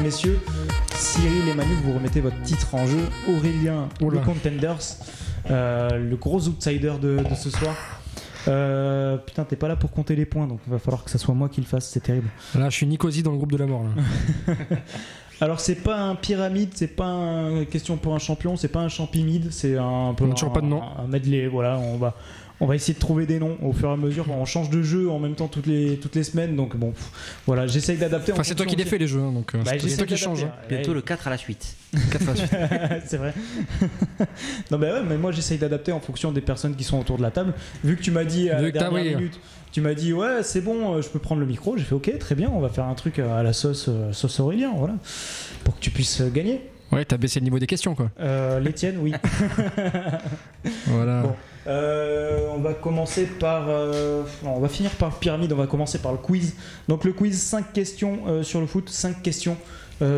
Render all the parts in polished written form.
messieurs. Cyril et Manu, vous remettez votre titre en jeu. Aurélien, le Contenders, le gros outsider de ce soir. Putain, t'es pas là pour compter les points, donc il va falloir que ça soit moi qui le fasse, c'est terrible. Là, je suis Nicosie dans le groupe de la mort. Là. Alors, c'est pas un pyramide, c'est pas une question pour un champion, c'est pas un champimide, c'est un peu un medley. Voilà, on va essayer de trouver des noms au fur et à mesure. On change de jeu en même temps toutes les semaines, donc bon, voilà, j'essaye d'adapter. Enfin, c'est toi qui les fais les jeux, hein, donc c'est toi qui change. Bientôt le 4 à la suite. 4 à la suite. C'est vrai. Non, mais moi j'essaye d'adapter en fonction des personnes qui sont autour de la table. Vu que tu m'as dit à la dernière minute, tu m'as dit ouais, c'est bon, je peux prendre le micro. J'ai fait ok, très bien, on va faire un truc à la sauce Aurélien, voilà, pour que tu puisses gagner. Ouais, t'as baissé le niveau des questions, quoi. Les tiennes, oui. Voilà. Bon, on va commencer par. On va finir par pyramide. On va commencer par le quiz. Donc le quiz, 5 questions sur le foot, 5 questions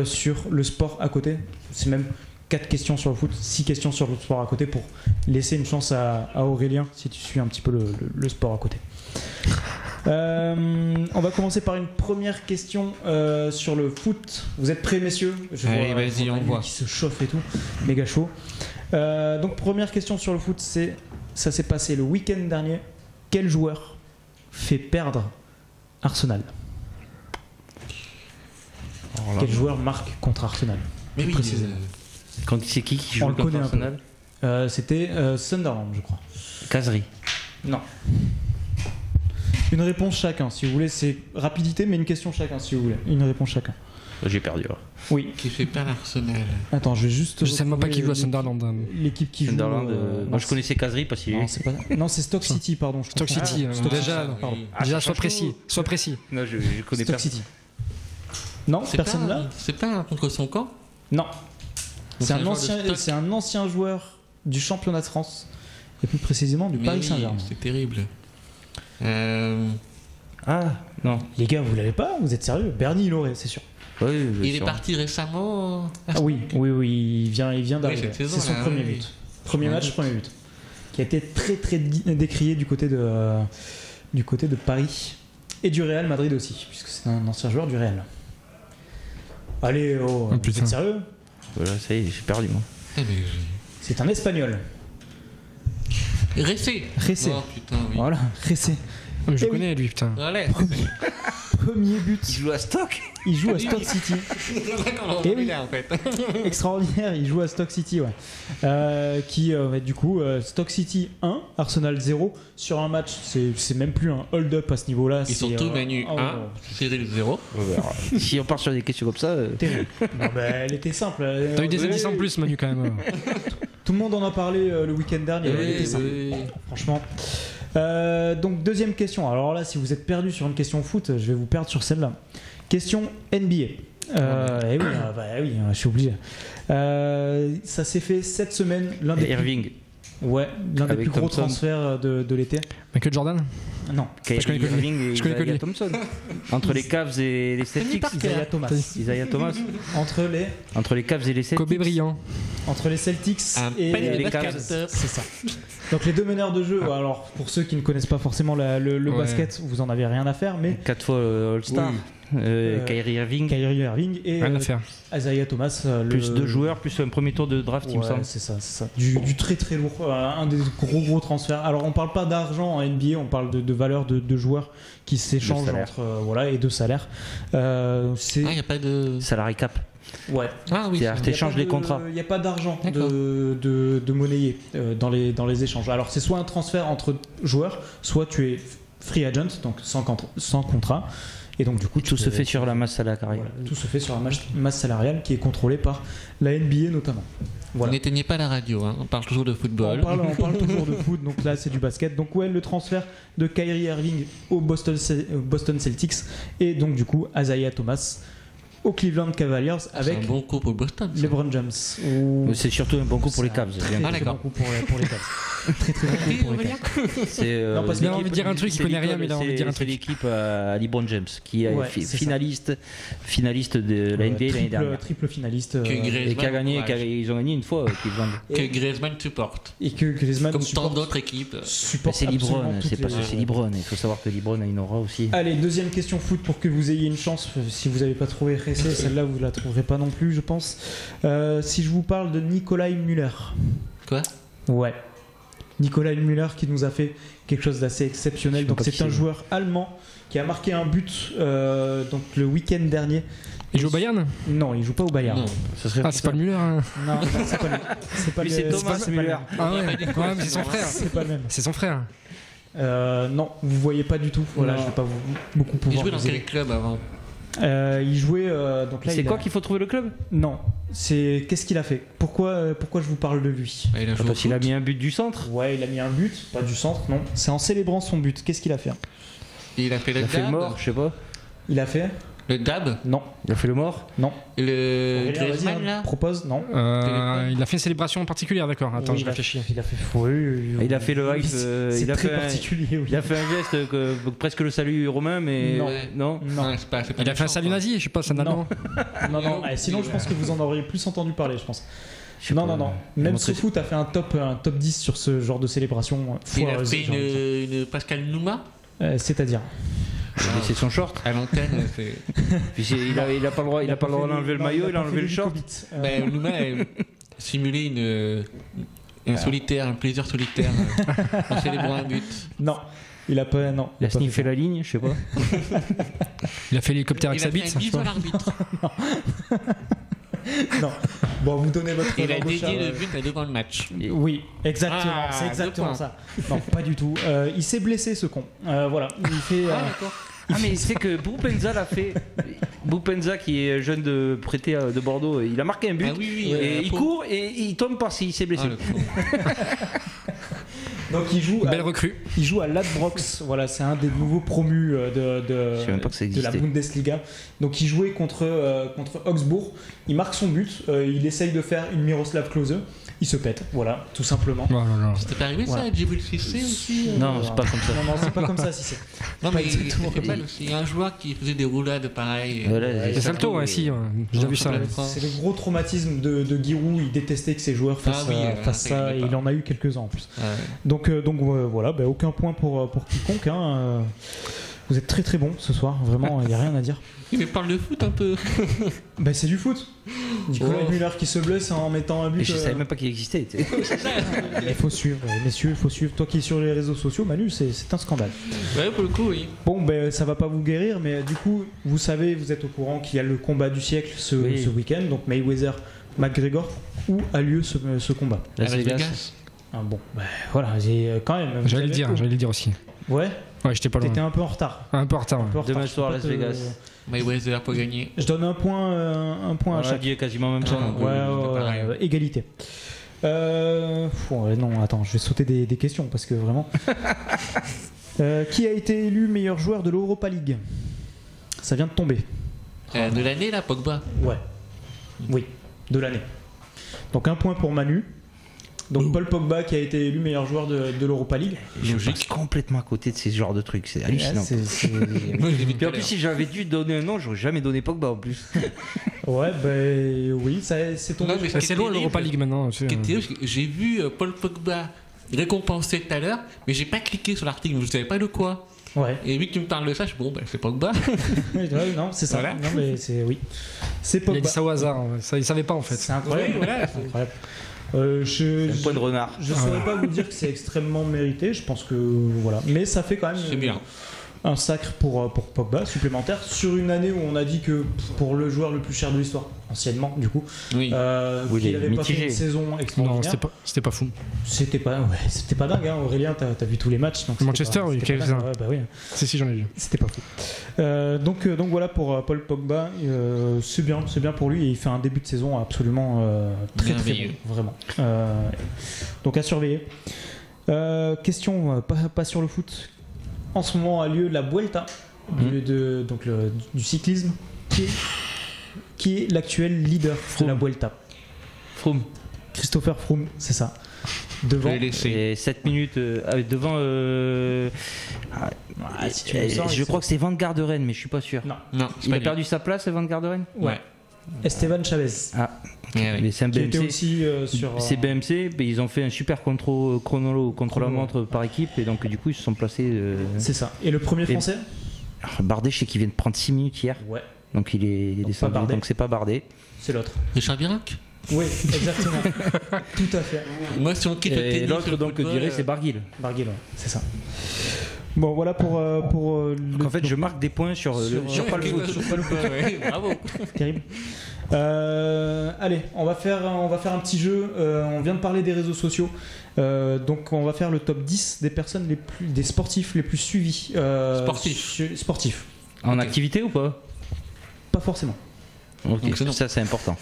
sur le sport à côté. C'est même 4 questions sur le foot, 6 questions sur le sport à côté pour laisser une chance à Aurélien si tu suis un petit peu le sport à côté. On va commencer par une première question sur le foot. Vous êtes prêts, messieurs? Allez, vas-y, on voit. Qui se chauffe et tout, méga chaud. Donc première question sur le foot, ça s'est passé le week-end dernier. Quel joueur fait perdre Arsenal? Quel joueur marque contre Arsenal? Mais oui, Quand c'est qui joue contre Arsenal? C'était Sunderland, je crois. Kazri. Non. Une réponse chacun, si vous voulez. C'est rapidité, mais une question chacun, si vous voulez. Une réponse chacun. J'ai perdu. Alors. Oui. Qui fait pas l'Arsenal? Attends, je vais juste. Je sais même pas qui joue à Sunderland. L'équipe qui Sunderland, joue. moi je connaissais Kazri parce qu'il non, non, c'est Stoke City, pardon. Stoke City. Déjà, sois précis. Non, je connais Stoke pas. City. Non, personne là. C'est pas contre son camp? Non. C'est un ancien joueur du championnat de France et plus précisément du Paris Saint-Germain. C'est terrible. Ah non. Les gars, vous l'avez pas? Vous êtes sérieux? Bernie, il l'aurait, c'est sûr. Oui, il est parti récemment. Ah oui, il vient d'arriver. C'est son premier but. Premier match, premier but. Qui a été très très décrié du côté de Paris et du Real Madrid aussi, puisque c'est un ancien joueur du Real. Allez, vous êtes sérieux? Voilà, ça y est, j'ai perdu moi. C'est un Espagnol. Ressé. Oh putain, oui. Voilà, Ressé. Je connais lui, putain. Allez. Premier but. Il joue à Stoke. Il joue à Stoke City. Et oui, en fait. Extraordinaire, il joue à Stoke City, ouais. Qui du coup Stoke City 1, Arsenal 0 sur un match. C'est même plus un hold-up à ce niveau-là. Ils sont tous Manu 1, Cyril 0. Si on part sur des questions comme ça. Terrible. Non, elle était simple. T'as eu des indices en plus, Manu, quand même. Tout le monde en a parlé le week-end dernier. Elle était simple. Franchement. Donc deuxième question. Alors là, si vous êtes perdu sur une question foot, je vais vous perdre sur celle-là. Question NBA. Oui, je suis obligé. Ça s'est fait cette semaine. Irving. Ouais, l'un des plus gros transferts de l'été. Michael Jordan? Non. Kyrie Irving et Isaiah Thompson. Entre les Cavs et les Celtics. Isaiah Thomas. Entre les Cavs et les Celtics. Kobe Bryant. Entre les Celtics et les Cavs. C'est ça. Donc les deux meneurs de jeu. Alors pour ceux qui ne connaissent pas forcément le basket, vous en avez rien à faire, mais 4 fois All-Star. Oui. Kyrie Irving et Isaiah Thomas, plus 2 joueurs, plus un premier tour de draft, il me semble. C'est ça. Du très très lourd, un des gros transferts. Alors on parle pas d'argent en NBA, on parle de valeur de joueurs qui s'échangent entre et de salaire. Il n'y a pas de salary cap. Ouais. Ah oui. Tu échanges les contrats. Il n'y a pas d'argent de monnayer dans les échanges. Alors c'est soit un transfert entre joueurs, soit tu es free agent, donc sans contrat. Et donc du coup tout se fait sur la masse salariale. Voilà, tout se fait sur la masse salariale qui est contrôlée par la NBA notamment. Voilà. N'éteignez pas la radio, hein. On parle toujours de football. On parle toujours de foot, donc là c'est du basket. Donc le transfert de Kyrie Irving au Boston Celtics et donc du coup Isaiah Thomas aux Cleveland Cavaliers avec un bon coup pour Boston, LeBron James. C'est surtout un bon coup pour les Cavs. Très bon coup pour les Cavs. Très bon coup pour les Cavs. Non, parce qu'il a envie de dire un truc, il connaît rien, mais il a envie de dire un truc. C'est l'équipe à LeBron James qui est finaliste de la NBA l'année dernière. Triple finaliste. Et qui a gagné, ils ont gagné une fois Cleveland. Que Griezmann supporte. Et que Griezmann comme tant d'autres équipes. C'est LeBron, c'est parce que c'est LeBron. Il faut savoir que LeBron a une aura aussi. Allez, deuxième question foot pour que vous ayez une chance si vous n'avez pas trouvé connaissez, celle-là vous la trouverez pas non plus, je pense. Si je vous parle de Nikolai Müller. Quoi ? Ouais. Nikolai Müller qui nous a fait quelque chose d'assez exceptionnel. Donc c'est un joueur allemand qui a marqué un but donc le week-end dernier. Il joue au Bayern ? Non, il joue pas au Bayern. C'est pas le Müller. Hein. Non, c'est pas lui. C'est pas c'est Thomas Müller. Ah ouais, mais c'est son frère. C'est pas le même. C'est son frère. Non, vous voyez pas du tout. Voilà, je vais pas beaucoup pouvoir. Il jouait dans quel club avant ? Il jouait donc là. C'est quoi qu'il faut trouver le club ? Non, c'est qu'est-ce qu'il a fait ? Pourquoi je vous parle de lui ? Parce qu'il a mis un but du centre. Ouais, il a mis un but, pas du centre, non. C'est en célébrant son but. Qu'est-ce qu'il a fait ? Il a fait le Il a fait le dab. mort, je sais pas. Il a fait ? Le dab. Non. Il a fait le mort. Non. Le Aurélien, Griezmann vas-y, là. propose, non. Il a fait une célébration particulière, d'accord. Attends, Oui, je réfléchis. Il a fait. Oui. Il a fait le hype. C'est Il a très fait particulier. Oui. Il a fait un geste presque le salut romain, mais Non. non. Non. Ouais, c'est pas Il a fait un salut nazi, je sais pas, c'est un allemand. Non. Sinon, je pense que vous en auriez plus entendu parler, je pense. Je sais pas. Non. Même SoFoot a fait un top 10 sur ce genre de célébration. Il a foireuse, fait j'ai envie de dire. une Pascal Nouma C'est-à-dire. Il a laissé son short. à l'antenne. Puis il a pas le droit, d'enlever le maillot, il a enlevé le short. Nouma a simulé un solitaire, un plaisir solitaire en célébrant un but. Non, il a pas. Non. Il a pas sniffé fait la ligne, je sais pas. Il a fait l'hélicoptère avec Il a sa fait bite. un je sais bisou à pas. l'arbitre. ça. Non. Bon, vous donnez votre. Il a langue au chat, dédié le but devant le match. Oui, exactement. Ah, C'est exactement 2 points. ça. Non, pas du tout. Il s'est blessé, ce con. Voilà. Il fait. D'accord. Mais c'est que Boupenza l'a fait. Boupenza, qui est jeune prêté de Bordeaux, il a marqué un but. Ah oui, Et il court et il tombe par-ci, il s'est blessé. Donc il joue. Belle recrue. Il joue à Ladbrokes, voilà, c'est un des nouveaux promus Je sais même pas que ça de la existait. Bundesliga. Donc il jouait contre Augsbourg, il marque son but, il essaye de faire une Miroslav Klose, il se pète, voilà, tout simplement. Oh là là. C'était pas arrivé ça Voilà. à Djibril Cissé aussi Non, c'est pas comme ça. Non, c'est pas comme ça si c'est. Non, pas mais il exactement était comme mal aussi. Il y a un joueur qui faisait des roulades pareil. Voilà, C'est Salto, ouais, si. J'ai déjà vu ça. C'est le gros traumatisme de Giroud, il détestait que ses joueurs fassent, fassent ça, et il en a eu quelques-uns en plus. Donc voilà, aucun point pour quiconque. Hein. Vous êtes très très bon ce soir, vraiment, il n'y a rien à dire. Mais parle de foot un peu. C'est du foot. Nicolas Müller qui se blesse en mettant un but. Et je savais même pas qu'il existait. Il faut suivre, messieurs, il faut suivre. Toi qui es sur les réseaux sociaux, Manu, c'est un scandale. Ouais, pour le coup, oui. Bon, ça va pas vous guérir, mais du coup, vous savez, vous êtes au courant qu'il y a le combat du siècle ce week-end, donc Mayweather-McGregor, où a lieu ce combat. Las Vegas. Ah, bon, voilà, quand même. J'allais le dire aussi. Ouais. Ouais, j'étais pas loin. T'étais un peu en retard. Un peu en retard. Ouais. Demain soir, Las Vegas. Mayweather peut gagner. Je donne un point à chaque. dit quasiment en même temps. Ouais, égalité. Non, attends, je vais sauter des questions parce que vraiment. Qui a été élu meilleur joueur de l'Europa League ? Ça vient de tomber. De l'année, là, Pogba. Ouais. Oui, de l'année. Donc un point pour Manu. Donc Paul Pogba qui a été élu meilleur joueur de l'Europa League. Je passe complètement à côté de ces genres de trucs, c'est hallucinant. Moi, je l'ai vu tout Puis à en plus, l'heure. si j'avais dû donner un nom, j'aurais jamais donné Pogba en plus. Ouais, oui, c'est tombé. Non, mais ce qui C'est est loin terrible, l'Europa League maintenant. Ce qui est terrible, c'est que j'ai vu Paul Pogba récompensé tout à l'heure, mais j'ai pas cliqué sur l'article, je savais pas de quoi. Ouais. Et vu que tu me parles de ça, je suis bon, c'est Pogba. Ouais, non, c'est ça. Voilà. Non, mais c'est Il a Pogba. dit ça au hasard. Ça, il savait pas en fait. C'est incroyable. Ouais, voilà. C'est incroyable. Un point de renard. Je ne saurais pas vous dire que c'est extrêmement mérité, je pense que voilà. Mais ça fait quand même C'est bien. un sacre pour Pogba supplémentaire sur une année où on a dit que pour le joueur le plus cher de l'histoire, anciennement du coup, Oui. Oui, il qu'il est n'avait pas fait mitigé. une saison Non, extraordinaire. c'était pas fou. C'était pas dingue, hein. Aurélien, t'as vu tous les matchs. Donc Manchester, oui, c'était pas quelques-uns. dingue. Ouais, bah oui, Si, j'en ai vu. c'était pas fou. Donc voilà pour Paul Pogba, c'est bien pour lui et il fait un début de saison absolument très Merveilleux. bon, vraiment. Donc à surveiller. Question pas sur le foot. En ce moment a lieu la Vuelta du cyclisme qui est l'actuel leader de la Vuelta. Froome. Christopher Froome, c'est ça. Devant. Je l'ai laissé. Et 7 minutes devant. Si tu me sors, je crois que c'est Van Garderen, mais je suis pas sûr. Non. Non, c'est Il pas a lui. perdu sa place, Van Garderen. Ouais. Esteban Chavez. Ah, Ouais, ouais. mais c'est un Qui était BMC. aussi sur. C'est BMC, mais ils ont fait un super chronolo contre la Chrono. montre par équipe, et donc du coup ils se sont placés. C'est ça. Et le premier Et- français Bardet, je sais qu'il vient de prendre 6 minutes hier. Ouais. donc il est descendu, donc c'est pas Bardet. C'est l'autre. Richard Virenque. Oui, exactement. Tout à fait. Moi, si on quitte le tennis, l'autre, donc, dirais, c'est Barguil. Barguil, ouais, c'est ça. Bon, voilà pour donc, en fait, je marque des points sur pas le foot. Bravo. Terrible. Allez, on va faire un petit jeu. On vient de parler des réseaux sociaux. Donc on va faire le top 10 des sportifs les plus suivis. Sportifs. En activité ou pas? Pas forcément. Ok, donc, ça c'est important.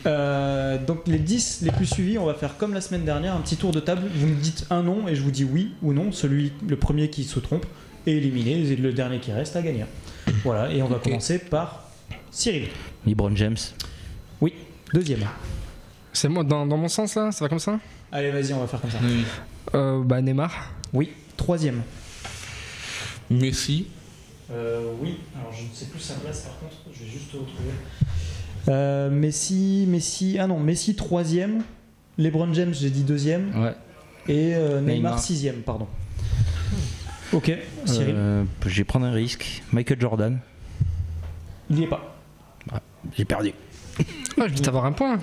Donc les 10 les plus suivis, on va faire comme la semaine dernière, un petit tour de table. Vous me dites un nom et je vous dis oui ou non. Le premier qui se trompe est éliminé et le dernier qui reste a gagné. Voilà, et on va commencer par Cyril. LeBron James. Oui, deuxième. C'est moi, dans mon sens là, ça va comme ça? Allez, vas-y, on va faire comme ça. Oui. Neymar. Oui, troisième. Messi. Oui, alors je ne sais plus sa place par contre, je vais juste retrouver. Messi, Messi troisième, LeBron James j'ai dit deuxième, ouais. Et Neymar sixième, pardon. Ok, Cyril. Je vais prendre un risque, Michael Jordan. Il n'y est pas. Ah, j'ai perdu. Je vais t'avoir un point.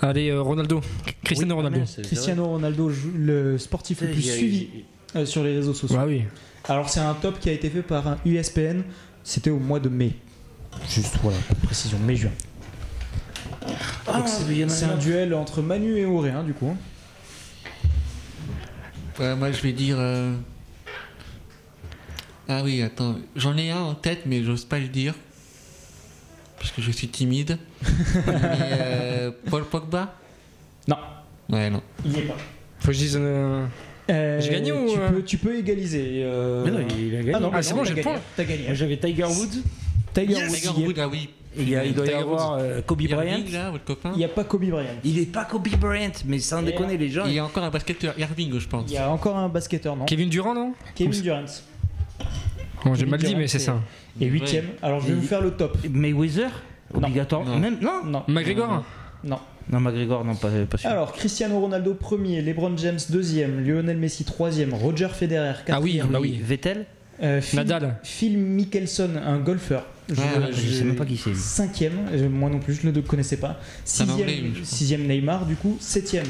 Allez, Ronaldo. Cristiano Ronaldo. Cristiano Ronaldo, le sportif le plus suivi sur les réseaux sociaux. Ah oui. Alors c'est un top qui a été fait par un USPN, c'était au mois de mai. Juste voilà, pour précision, mai-juin. C'est un duel entre Manu et Auré, du coup. Moi je vais dire... Ah oui, attends, j'en ai un en tête mais j'ose pas le dire. Parce que je suis timide. Mais Paul Pogba? Non. Ouais, non. Il n'y est pas. Faut que je dise... J'ai gagné ou tu peux égaliser. Mais non, il a gagné. Ah non, c'est bon, j'ai le point. T'as gagné. Moi j'avais Tiger Woods. Tiger Woods, ah oui. Il doit y avoir Kobe Bryant. Là, votre copain. Il n'y a pas Kobe Bryant. Il est pas Kobe Bryant, mais sans déconner les gens. Il y a encore un basketteur, Irving, je pense. Il y a encore un basketteur, non? Kevin Durant, non? Kevin Durant. Bon, j'ai mal dit, mais c'est ça. Et huitième. Alors je vais vous faire le top. Mayweather? Obligatoire. Non. Même non. McGregor? Non. Non, McGregor, non, pas sûr. Alors, Cristiano Ronaldo premier, LeBron James deuxième, Lionel Messi troisième, Roger Federer quatrième. Ah oui. Vettel? Nadal. Phil Mickelson, un golfeur. Je sais même pas qui c'est. Cinquième, moi non plus, je ne le connaissais pas. Sixième Neymar, du coup. Septième,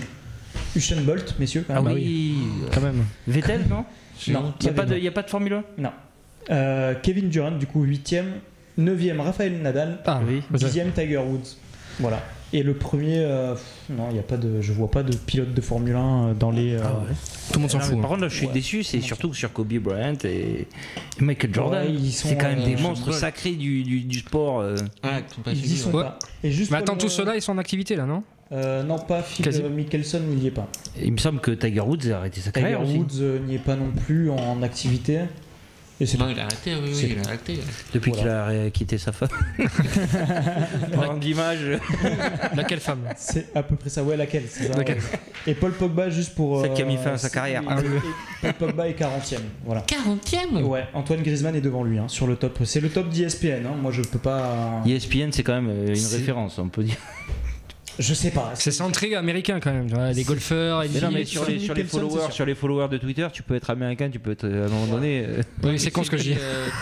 Usain Bolt, messieurs. Ah oui, quand même. Vettel, non? Non. Il n'y a pas de Formule 1? Non. Kevin Durant, du coup, huitième. Neuvième, Rafael Nadal. Ah oui. Dixième, Tiger Woods. Voilà. Et le premier, non, il y a pas de, je vois pas de pilote de Formule 1 dans les. Ouais. Tout le monde s'en fout. Par contre, là, je suis déçu, c'est surtout sur Kobe Bryant et Michael Jordan. Ouais, c'est quand même des monstres sacrés du sport. Ils y sont pas. Et juste mais attends, tous ceux-là, ils sont en activité là, non? Non, pas Phil Mickelson, il n'y est pas. Il me semble que Tiger Woods a arrêté sa carrière. Tiger Woods n'y est pas non plus en activité. Non, il a arrêté, oui, il a arrêté. Depuis qu'il a quitté sa femme. Parlant d'image. Laquelle femme? C'est à peu près ça, ouais, laquelle, c'est ça, laquelle ouais. Et Paul Pogba, juste pour. Celle qui a mis fin à sa carrière. Paul Pogba est 40ème. Voilà. 40ème? Ouais, Antoine Griezmann est devant lui sur le top. C'est le top d'ESPN, moi je peux pas. ESPN, c'est quand même une référence, on peut dire. Je sais pas. C'est centré américain quand même. Les golfeurs. Mais non, mais sur les followers de Twitter, tu peux être américain, tu peux être à un moment donné. Oui, c'est con ce que je dis.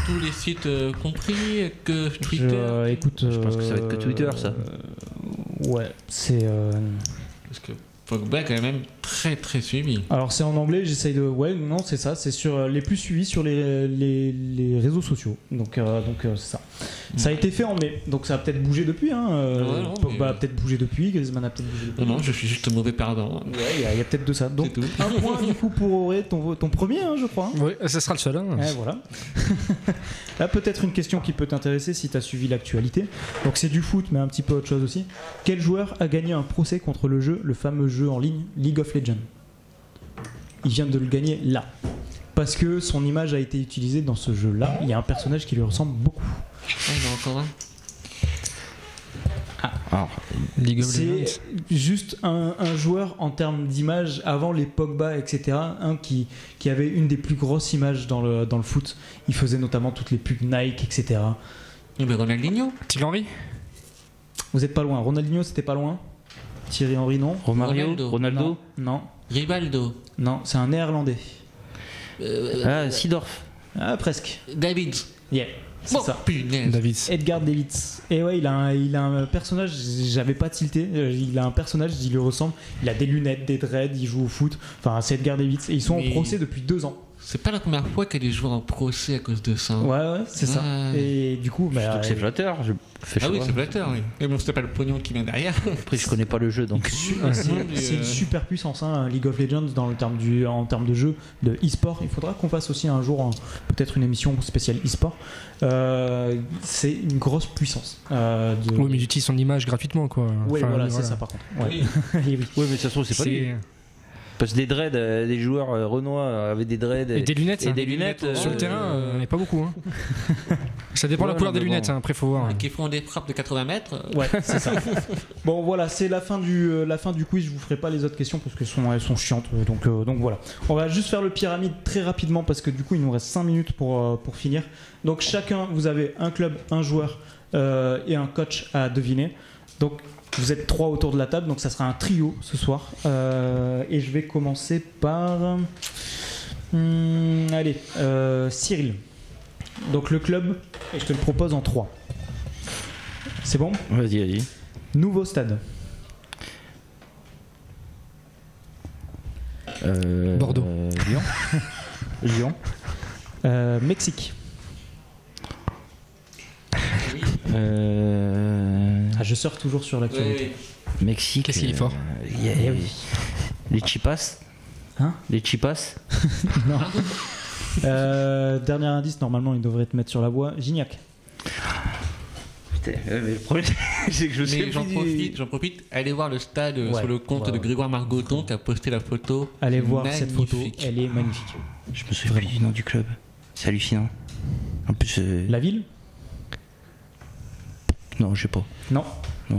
Tous les sites compris que Twitter. Écoute, je pense que ça va être que Twitter, ça. Ouais, c'est. Parce que Pogba est quand même très très suivi. Alors c'est en anglais, j'essaye de. Ouais, non, c'est ça, c'est sur les plus suivis sur les réseaux sociaux. Donc c'est ça. Ça a été fait en mai, donc ça a peut-être bougé depuis. Pogba a peut-être bougé depuis, Griezmann a peut-être bougé depuis. Non, je suis juste mauvais perdant. Ouais, il y a peut-être de ça. Donc un point du coup pour Auré, ton premier, je crois. Oui, ça sera le seul. Ouais, voilà. Là, peut-être une question qui peut t'intéresser si tu as suivi l'actualité. Donc c'est du foot, mais un petit peu autre chose aussi. Quel joueur a gagné un procès contre le fameux jeu en ligne League of Legends? Il vient de le gagner là. Parce que son image a été utilisée dans ce jeu-là. Il y a un personnage qui lui ressemble beaucoup. Il y en a encore un. Alors, League of c'est Legends. juste un joueur en termes d'image avant les Pogba, etc. Qui avait une des plus grosses images dans le foot. Il faisait notamment toutes les pubs Nike, etc. Mais Ronaldinho. Thierry Henry. Vous êtes pas loin. Ronaldinho, c'était pas loin. Thierry Henry, non. Ronaldo. Non. Rivaldo. Non, c'est un néerlandais. Seedorf. Ah, presque. David. Yeah, c'est ça. Punaise. Davids. Edgar Davids. Et ouais, il a un personnage, j'avais pas tilté, il a un personnage, il lui ressemble, il a des lunettes, des dreads, il joue au foot. Enfin, c'est Edgar Davids. Et ils sont en procès depuis 2 ans. C'est pas la première fois qu'elle est jouée en procès à cause de ça. Ouais, c'est ça. Et du coup, Donc c'est flatteur. Ah oui, c'est flatteur, oui. Mais bon, c'était pas le pognon qui vient derrière. Après, je connais pas le jeu, donc. c'est une super puissance, hein, League of Legends en termes de jeu, de e-sport. Il faudra qu'on fasse aussi un jour peut-être une émission spéciale e-sport. C'est une grosse puissance. Oui, mais il utilise son image gratuitement, quoi. Oui, voilà, c'est ça par contre. Ouais. Oui, mais ça se trouve, c'est pas lui. Parce que des dreads, des joueurs renois avaient des dreads et des lunettes. Et des lunettes sur le terrain, il n'y en a pas beaucoup. Hein. Ça dépend de la couleur des lunettes, après faut voir. Qui font des frappes de 80 mètres. Ouais, c'est ça. Bon, voilà, c'est la fin du quiz. Je vous ferai pas les autres questions parce qu'elles sont chiantes. Donc voilà. On va juste faire le pyramide très rapidement parce que du coup, il nous reste 5 minutes pour finir. Donc chacun, vous avez un club, un joueur et un coach à deviner. Donc vous êtes 3 autour de la table, donc ça sera un trio ce soir. Et je vais commencer par... allez, Cyril. Donc le club, et je te le propose en 3. C'est bon ? Vas-y. Nouveau stade. Bordeaux. Lyon. Mexique. Je sors toujours sur l'actualité. Mexique. Qu'est-ce qu'il est fort Les Chipas. Hein ? Les Chipas. Non. Dernier indice, normalement il devrait te mettre sur la voie. Gignac. Putain, mais le problème c'est que je sais. J'en profite, allez voir le stade sur le compte de Grégoire Margoton qui a posté la photo. Allez voir cette photo, elle est magnifique. Je me souviens plus du nom du club. C'est hallucinant. En plus. La ville ? Non, je sais pas. Non.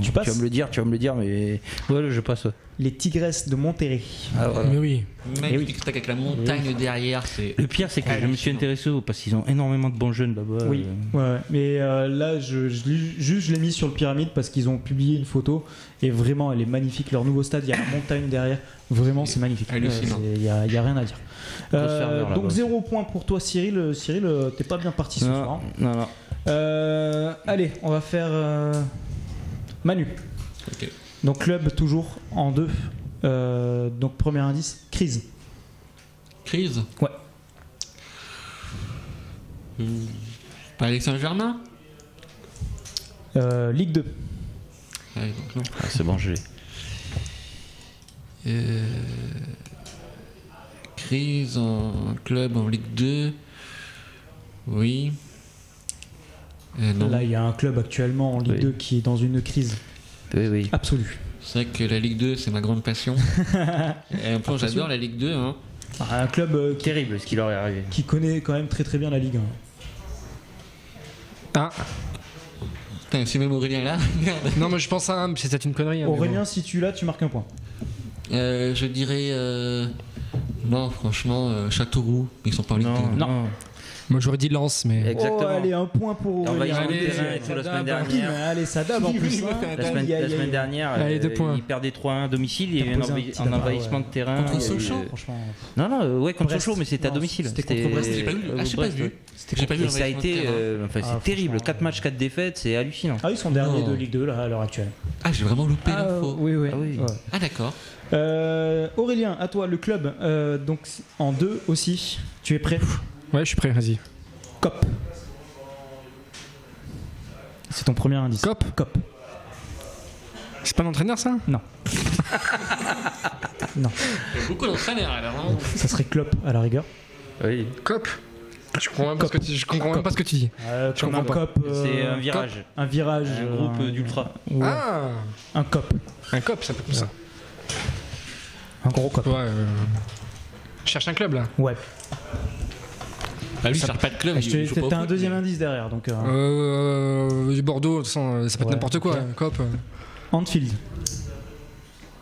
Tu passes ? Tu vas me le dire, mais. Ouais, je passe. Les Tigresses de Monterrey. Ah, voilà. Mais oui. Magnifique stade avec la montagne derrière. Le pire, c'est que je me suis intéressé parce qu'ils ont énormément de bons jeunes là-bas. Oui, ouais. Mais là, je l'ai mis sur le pyramide parce qu'ils ont publié une photo et vraiment, elle est magnifique. Leur nouveau stade, il y a la montagne derrière. Vraiment, c'est magnifique. Il n'y a rien à dire. Donc 0 point pour toi, Cyril. Cyril, t'es pas bien parti ce soir. Non. Allez, on va faire Manu. Ok. Donc club toujours en 2. Donc premier indice, crise. Crise ? Ouais. Paris Saint-Germain ? Ligue 2. Ouais, donc non. Ah, c'est bon, je l'ai. Crise en club en Ligue 2. Oui. Non. Là, il y a un club actuellement en Ligue 2 qui est dans une crise Oui. absolue. C'est vrai que la Ligue 2, c'est ma grande passion. Et en plus, j'adore la Ligue 2. Hein. Un club terrible ce qui leur est arrivé. Qui connaît quand même très très bien la Ligue 1. Ah. Putain, c'est même Aurélien là. Merde. Non, mais je pense à c'est peut-être une connerie. Aurélien, si tu l'as, tu marques un point. Je dirais. Non, franchement, Châteauroux. Ils sont pas en Ligue 2. Non. Moi j'aurais dit Lens, mais. Exactement. Oh, allez, un point pour Aurélien. La semaine dernière. Allez, ça dab en plus. La semaine dernière, allez, 2 points. Ils perdaient 3-1 à domicile. Il y a eu un envahissement de terrain. Contre Sochaux, franchement. Non, contre Sochaux, mais c'était à domicile. C'était contre Brest. J'ai pas vu. Ah, j'ai pas vu. J'ai pas vu. Et ça a été. C'est terrible. 4 matchs, 4 défaites, c'est hallucinant. Ah, ils sont derniers de Ligue 2 là, à l'heure actuelle. Ah, j'ai vraiment loupé l'info. Oui. Ah, d'accord. Aurélien, à toi, le club. Donc en 2 aussi. Tu es prêt ? Ouais, je suis prêt, vas-y. Cop. C'est ton premier indice. Cop. C'est pas un entraîneur ça ? Non. Non. Il y a beaucoup d'entraîneurs alors. Ça serait Klopp à la rigueur. Oui. Cop. Je comprends même pas ce que tu dis. Je comprends pas. Cop, c'est un virage. Cop, un virage. Un groupe d'ultra. Ouais. Ah. Un cop. Un cop, ça peut comme ça. Un gros cop. Ouais. Cherche un club là. Ouais. Bah lui, il cherche pas de club. T'as un deuxième indice derrière, donc. Bordeaux, de toute façon, ça peut être n'importe quoi. Cop. Anfield.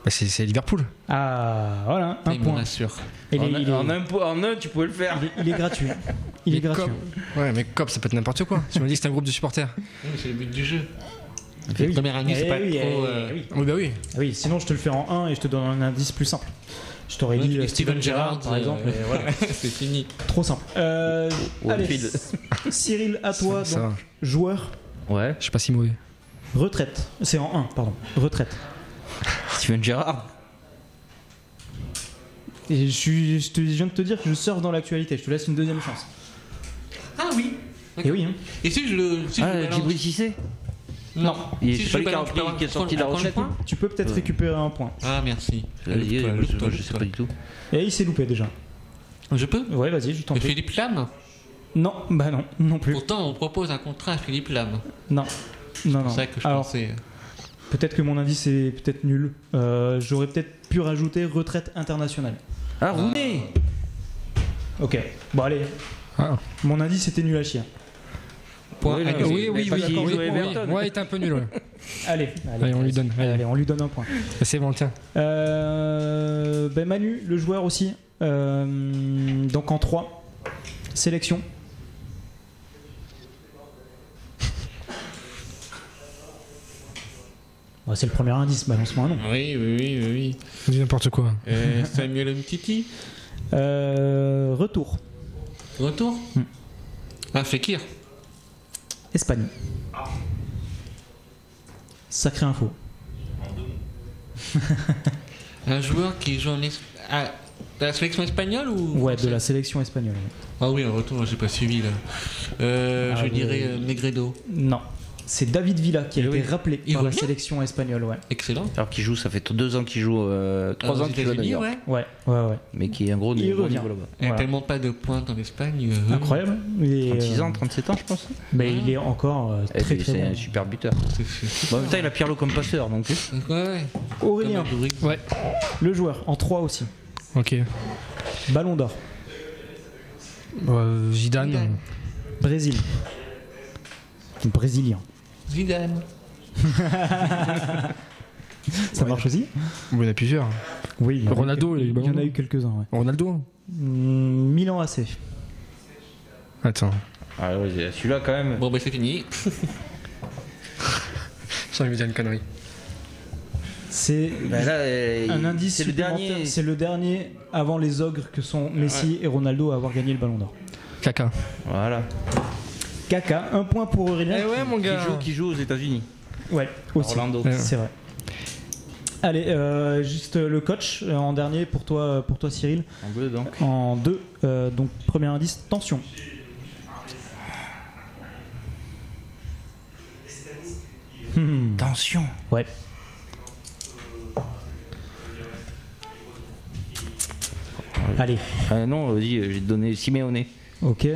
Bah c'est Liverpool. Ah, voilà, un point. En un, tu pouvais le faire. Il est gratuit. Il est gratuit. Ouais, mais Cop, ça peut être n'importe quoi. Tu me dis que c'est un groupe de supporters. Oui, c'est le but du jeu. Le premier indice, c'est pas trop. Oui, bah oui. Oui, sinon je te le fais en 1 et je te donne un indice plus simple. Je t'aurais dit Steven Gerrard, par exemple. Mais voilà. C'est fini. Trop simple. Allez, Cyril, à toi. Ça donc, va. Ouais. joueur, Je suis pas si mauvais. retraite. C'est en 1, pardon. Retraite. Steven Gerrard. Et je viens de te dire que je surfe dans l'actualité. Je te laisse une deuxième chance. Ah oui. Et oui, hein. Et si je le. Si je le balance Djibril Cissé. Non. Il est Si je pas le lui qui a balance, repris, qui est sorti de la prends le retraite. point. Tu peux peut-être récupérer un point. Ah merci. Allez, Loupe-toi, je sais pas du tout. Et il s'est loupé déjà. Je peux. Ouais, vas-y, je t'en prie. Philippe Lam. Non, bah non plus. Pourtant on propose un contrat à Philippe Lam. Non. Non, non. C'est ça que je Alors, pensais. peut-être que mon indice est peut-être nul. J'aurais peut-être pu rajouter retraite internationale. Ah, Rooney. Ok. Bon, allez. Ah. Mon indice était nul à chier. Point Oui, annulé. Oui, oui, pas oui, d'accord, oui, je oui, Everton. ouais, il était un peu nul. Ouais. Allez, Allez, on lui donne. Allez, on lui donne un point. C'est bon, tiens. Ben Manu, le joueur aussi. Donc en 3. Sélection. Bon, c'est le premier indice, balance-moi un nom. Oui. Dis n'importe quoi. Samuel Umtiti. Retour. Retour. Ah, Fekir. Espagne. Sacrée info. Un joueur qui joue de la sélection espagnole ou Ouais, de la sélection espagnole. Ah oui, un retour, j'ai pas suivi là. Je dirais Negredo. Non. C'est David Villa qui a Et été oui. rappelé Il par la revient sélection espagnole, ouais. Excellent. Alors qu'il joue, ça fait 2 ans qu'il joue, 3 ans Aux qu'il joue à New États-Unis, York. ouais. Ouais. Mais qui est un gros Il niveau, revient. là-bas. Il n'y a Voilà. tellement pas de points en Espagne. Incroyable. Et, 36 ans, 37 ans, je pense. Mais il est encore Et très puis, très c'est bon. un super buteur. C'est- Bon, en même temps, il a Pirlo comme passeur, donc. Ouais. Aurélien, Comme Douric. Ouais. le joueur, en 3 aussi. Ok. Ballon d'or. Zidane. Zidane. Brésil. Brésilien. Zidane. Ça marche aussi Bon, il y en a plusieurs. Oui. il y en a Ronaldo, eu- il y a eu il y en Ballon a d'Or. eu quelques-uns, ouais. Ronaldo. Milan AC. Attends. Ah ouais, celui-là, quand même. Bon, bah c'est fini. J'ai envie de dire une connerie. C'est Bah là, un indice c'est le supplémentaire. dernier. C'est le dernier avant les ogres que sont Messi et Ronaldo à avoir gagné le Ballon d'Or. Kaka. Voilà. Kaka, un point pour Aurélien. ouais, mon Qui joue aux États-Unis. Ouais, aussi. Orlando. Ouais. C'est vrai. Allez, juste le coach en dernier pour toi Cyril. En bleu, donc. En 2, donc premier indice, tension. Attention. Ouais. Allez, Non, vas-y, j'ai donné Simeone. ok.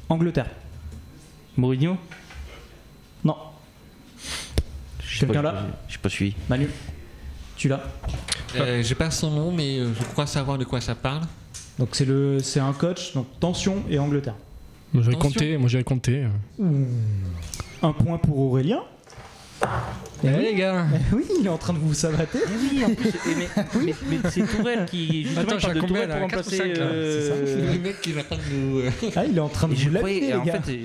Angleterre. Mourinho. Non, Je sais Quelqu'un pas, là j'ai pas suivi. Manu, tu l'as. J'ai pas son nom, mais je crois savoir de quoi ça parle. Donc c'est un coach, donc tension et Angleterre. Moi, j'aurais Attention. compté. Moi, j'aurais compté. Un point pour Aurélien. Eh, les gars. Oui, il est en train de vous sabater. Oui, en plus, mais c'est Tourelle qui. Justement, Attends, il parle de j'ai combien, Tourelle là pour 4 ou remplacer. 5, là, c'est Le mec qui va pas nous. Ah, il est en train de Et je vous laver, croyais, les en gars. fait,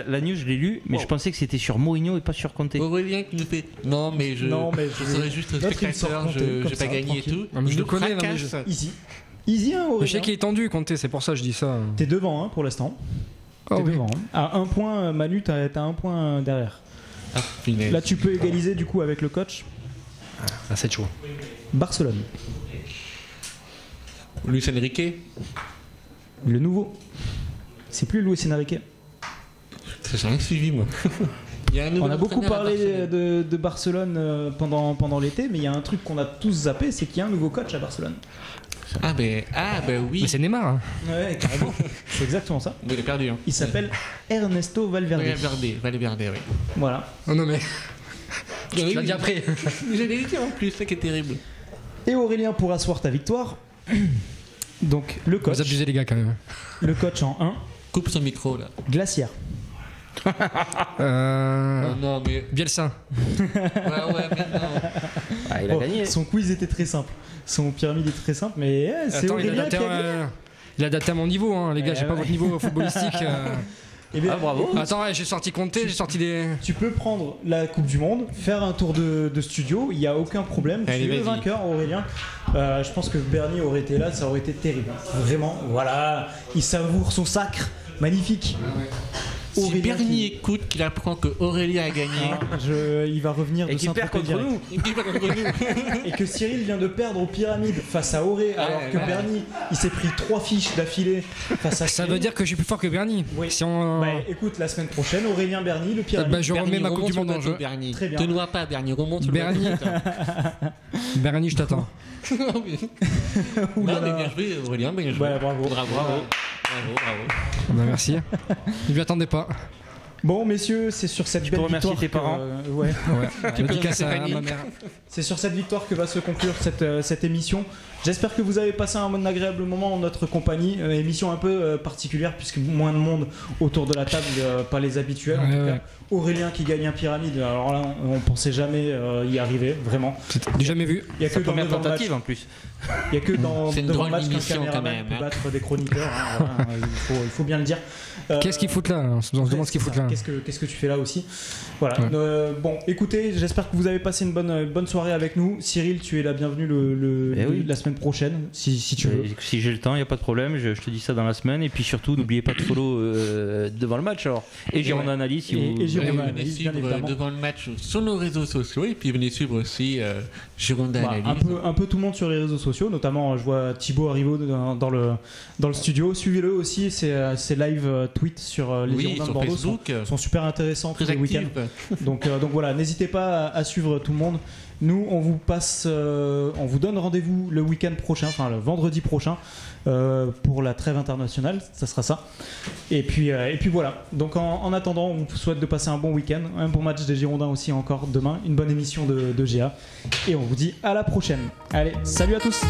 la news, je l'ai lu, mais je pensais que c'était sur Mourinho et pas sur Conte. Aurélien qui nous fait. Non, mais je serais juste L'autre, il spectateur, sort Conte, je comme j'ai ça, pas gagné et tranquille. tout. Ah, mais je Il le nous connais, non, mais fracasse. Easy. Easy, hein, Je sais Aurélien. qu'il est tendu, Conte, c'est pour ça que je dis ça. T'es devant, hein, pour l'instant. Oh, T'es oui. devant. Hein. À un point, Manu, t'as un point derrière. Ah, punaise. Là, tu peux égaliser du coup avec le coach. Ah, c'est chaud. Barcelone. Luis Enrique. Le nouveau. C'est plus Luis Enrique. J'ai rien suivi, moi. Il y a un nouvel On a beaucoup entraîneur à parlé Barcelone. de Barcelone pendant l'été, mais il y a un truc qu'on a tous zappé, c'est qu'il y a un nouveau coach à Barcelone. Ah, ben oui. Mais c'est Neymar. Hein. Ouais, carrément. C'est exactement ça. Il est perdu. Hein. Il s'appelle Ernesto Valverde. Valverde, oui. Voilà. Oh non, mais. Tu l'as dit après. J'allais le dire en plus, ça qui est terrible. Et Aurélien pour asseoir ta victoire. Donc le Vous coach. abusez, les gars, quand même. Le coach en 1, Coupe son micro, là. Glacière. Oh non, mais. Bielsa. Ouais, mais non. Ah, il a Bon, gagné. son quiz était très simple. Son pyramide est très simple, mais c'est Attends, il a Aurélien adapté qui a gagné. il a adapté à mon niveau, hein, les gars. J'ai pas ouais. votre niveau footballistique. Eh bien, bravo. Attends, j'ai sorti Comté, j'ai sorti des. Tu peux prendre la Coupe du Monde, faire un tour de studio, il n'y a aucun problème. Allez, Tu es le vas-y. vainqueur, Aurélien. Je pense que Bernie aurait été là, ça aurait été terrible. Vraiment, voilà, il savoure son sacre, magnifique. Si Aurélien Bernie écoute, qu'il apprend que Aurélien a gagné. il va revenir de Et qui perd Saint-Tropez contre direct. nous. Il va contre nous. Et que Cyril vient de perdre aux pyramides face à Auré, alors que Bernie, il s'est pris 3 fiches d'affilée face à Ça Cyril. veut dire que je suis plus fort que Bernie. Oui. Si on... Bah écoute, la semaine prochaine, Aurélien Bernie, le pyramide. je remets ma Coupe du Monde en jeu. Bernie. Très bien. Te noie pas, Bernie. Remonte sur Bernie. le Bernie, je t'attends. Non, mais bien joué, Aurélien, bien joué. Ouais, bravo. Bravo. Bah, merci. Je m'y attendais pas. Bon, messieurs, c'est sur cette Tu belle peux remercier victoire tes parents. ouais. Dédicace à Stéphanie. ma mère. C'est sur cette victoire que va se conclure cette émission. J'espère que vous avez passé un agréable moment en notre compagnie. Émission un peu particulière puisque moins de monde autour de la table, pas les habituels en Ouais, tout cas. ouais. Aurélien qui gagne un pyramide, alors là on pensait jamais y arriver, vraiment. Du jamais vu. Il y a que Sa dans première devant le match, tentative en plus. il y a que dans C'est une devant le drôle match qu'un d'émission, quand caméraman même, peut hein. battre des chroniqueurs. Hein, voilà, il faut bien le dire. Qu'est-ce qu'ils foutent là? On se demande ce qu'ils foutent là. Qu'est-ce que tu fais là aussi? Voilà. Ouais. Bon, écoutez, j'espère que vous avez passé une bonne soirée avec nous. Cyril, tu es la bienvenue oui. la semaine prochaine, si tu veux. Si j'ai le temps, il n'y a pas de problème, je te dis ça dans la semaine. Et puis surtout, n'oubliez pas de follow devant le match alors. Et Girondin Analyse si vous. Et Girondin Venez Analyse, bien suivre évidemment. devant le match sur nos réseaux sociaux et puis venez suivre aussi Girondin Bah, Analyse. un peu tout le monde sur les réseaux sociaux, notamment je vois Thibaut Arrivo dans le studio. Suivez-le aussi, c'est live tweet sur les Oui, Girondins de sur Bordeaux Facebook. sont super intéressants tous Très les week-ends. actif. Donc voilà, n'hésitez pas à suivre tout le monde. Nous, on vous donne rendez-vous le week-end prochain, enfin le vendredi prochain, pour la trêve internationale, ça sera ça. Et puis voilà. Donc en attendant, on vous souhaite de passer un bon week-end, un bon match des Girondins aussi encore demain, une bonne émission de GA. Et on vous dit à la prochaine. Allez, salut à tous.